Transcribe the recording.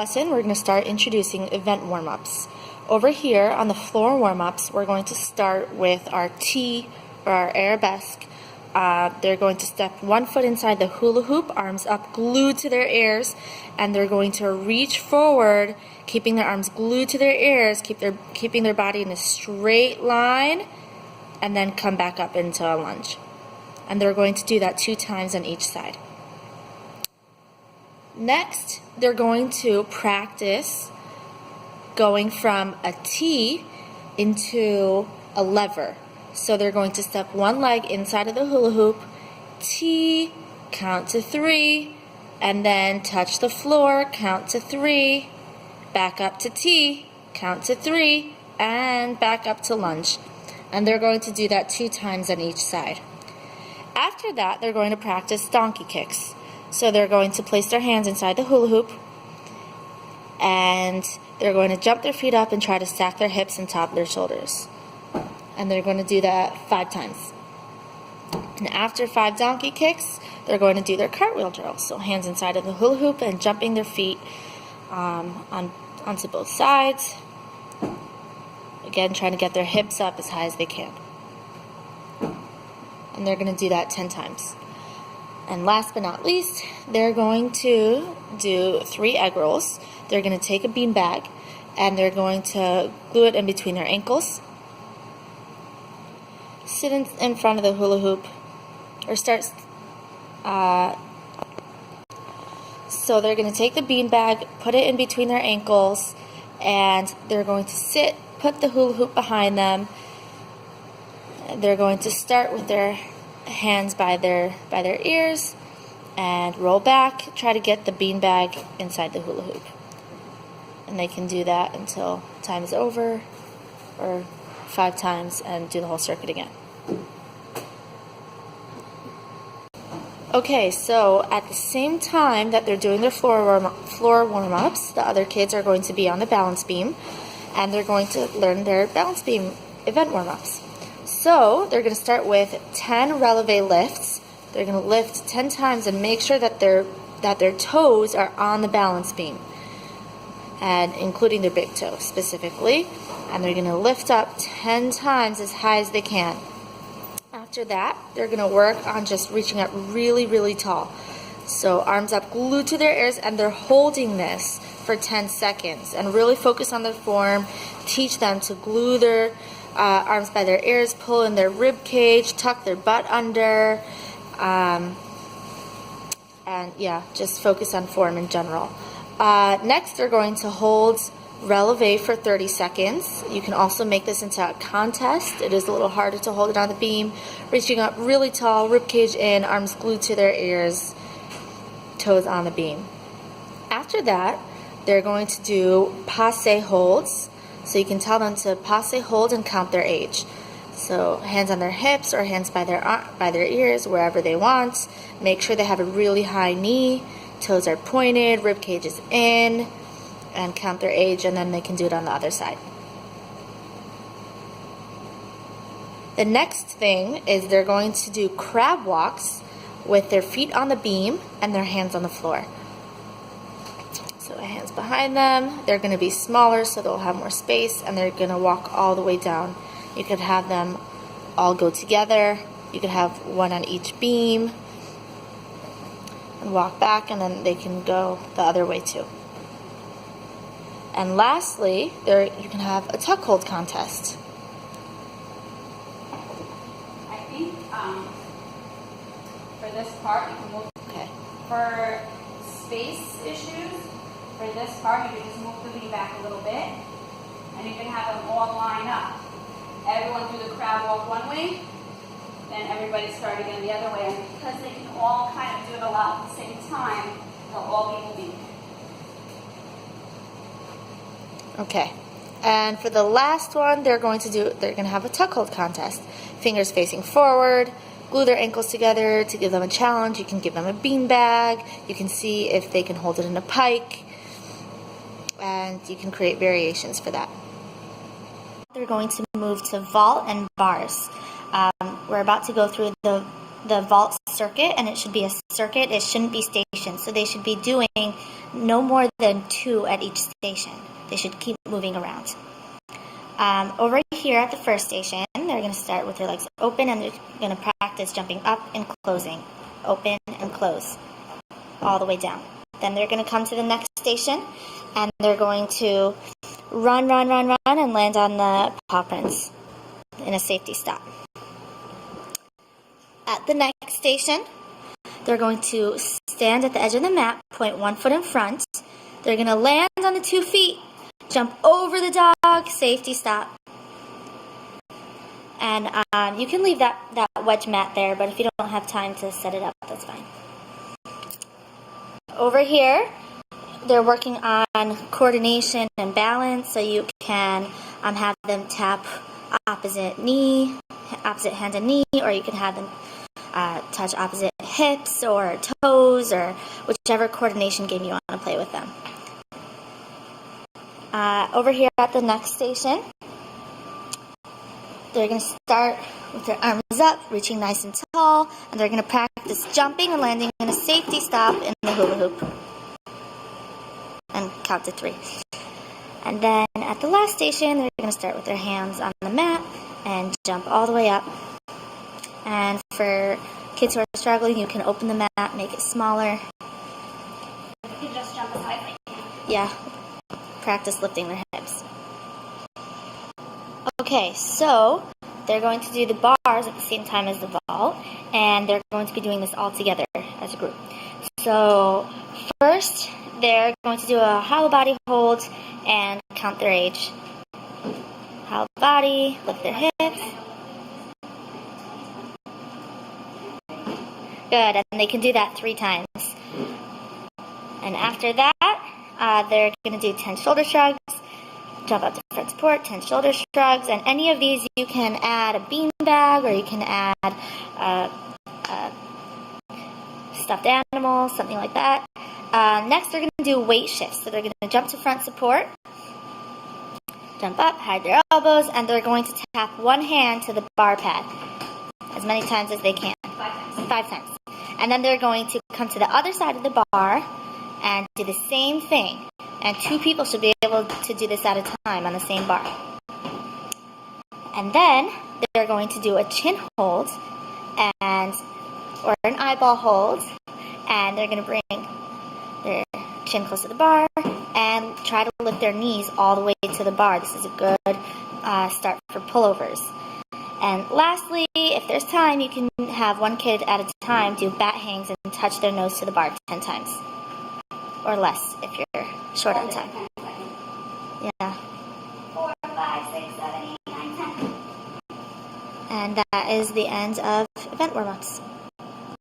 lesson, we're going to start introducing event warm-ups. Over here on the floor warm-ups, we're going to start with our T, or our arabesque. They're going to step one foot inside the hula hoop, arms up glued to their ears, and they're going to reach forward, keeping their arms glued to their ears, keeping their body in a straight line, and then come back up into a lunge. And they're going to do that 2 times on each side. Next, they're going to practice going from a T into a lever. So they're going to step one leg inside of the hula hoop, T, count to 3, and then touch the floor, count to 3, back up to T, count to 3, and back up to lunge. And they're going to do that 2 times on each side. After that, they're going to practice donkey kicks. So they're going to place their hands inside the hula hoop, and they're going to jump their feet up and try to stack their hips and top their shoulders. And they're going to do that 5 times. And after 5 donkey kicks, they're going to do their cartwheel drill. So hands inside of the hula hoop and jumping their feet onto both sides. Again, trying to get their hips up as high as they can. And they're going to do that 10 times. And last but not least, they're going to do 3 egg rolls. They're going to take a bean bag and they're going to glue it in between their ankles. Sit in front of the hula hoop, or start. So they're going to take the bean bag, put it in between their ankles, and they're going to sit, put the hula hoop behind them. They're going to start with their hands by their ears and roll back, try to get the bean bag inside the hula hoop. And they can do that until time is over, or 5 times, and do the whole circuit again. Okay, so at the same time that they're doing their floor warm-ups, the other kids are going to be on the balance beam, and they're going to learn their balance beam event warm-ups. So they're going to start with 10 releve lifts. They're going to lift 10 times and make sure that their toes are on the balance beam, and including their big toe specifically. And they're going to lift up 10 times as high as they can. After that, they're going to work on just reaching up really, really tall. So arms up glued to their ears, and they're holding this for 10 seconds. And really focus on their form. Teach them to glue their arms by their ears, pull in their rib cage, tuck their butt under, and yeah, just focus on form in general. Next, they're going to hold releve for 30 seconds. You can also make this into a contest. It is a little harder to hold it on the beam. Reaching up really tall, rib cage in, arms glued to their ears, toes on the beam. After that, they're going to do passe holds. So you can tell them to passe hold and count their age. So hands on their hips or hands by their ears, wherever they want. Make sure they have a really high knee, toes are pointed, rib cage is in, and count their age, and then they can do it on the other side. The next thing is they're going to do crab walks with their feet on the beam and their hands on the floor. So hands behind them. They're going to be smaller so they'll have more space, and they're going to walk all the way down. You could have them all go together. You could have one on each beam and walk back, and then they can go the other way too. And lastly, you can have a tuck hold contest. I think for this part, you can move. Okay. For space issues, for this part, you can just move the beam back a little bit, and you can have them all line up. Everyone do the crab walk one way, then everybody start again the other way. And because they can all kind of do it a lot at the same time, they'll all be moving. Okay, and for the last one, they're going to have a tuck hold contest. Fingers facing forward, glue their ankles together to give them a challenge. You can give them a bean bag. You can see if they can hold it in a pike, and you can create variations for that. They're going to move to vault and bars. We're about to go through the vault circuit, and it should be a circuit. It shouldn't be stationed. So they should be doing no more than 2 at each station. They should keep moving around. Over here at the first station, they're going to start with their legs open, and they're going to practice jumping up and closing. Open and close, all the way down. Then they're going to come to the next station, and they're going to run, and land on the paw prints in a safety stop. At the next station, they're going to stand at the edge of the mat, point 1 foot in front. They're going to land on the 2 feet, jump over the dog, safety stop. And you can leave that wedge mat there, but if you don't have time to set it up, that's fine. Over here, they're working on coordination and balance, so you can have them tap opposite hand and knee, or you can have them touch opposite hips or toes, or whichever coordination game you want to play with them. Over here at the next station, they're going to start with their arms up, reaching nice and tall, and they're going to practice jumping and landing in a safety stop in the hula hoop. And count to 3. And then at the last station, they're going to start with their hands on the mat and jump all the way up. And for kids who are struggling, you can open the mat, make it smaller. You just jump aside. Yeah, practice lifting their hips. Okay, so they're going to do the bars at the same time as the vault, and they're going to be doing this all together as a group. So first, they're going to do a hollow body hold and count their age. Hollow body, lift their hips. Good, and they can do that 3 times. And after that, they're going to do 10 shoulder shrugs, jump out to front support, 10 shoulder shrugs, and any of these you can add a bean bag, or you can add a stuffed animal, something like that. Next, they're going to do weight shifts. So they're going to jump to front support, jump up, hide their elbows, and they're going to tap one hand to the bar pad as many times as they can. 5 times. And then they're going to come to the other side of the bar and do the same thing. And 2 people should be able to do this at a time on the same bar. And then they're going to do a chin hold or an eyeball hold, and they're going to bring their chin close to the bar and try to lift their knees all the way to the bar. This is a good start for pullovers. And lastly, if there's time, you can have 1 kid at a time do bat hangs and touch their nose to the bar 10 times. Or less if you're short on time. Yeah. 4, 5, 6, 7, 8, 9, 10. And that is the end of event warm-ups.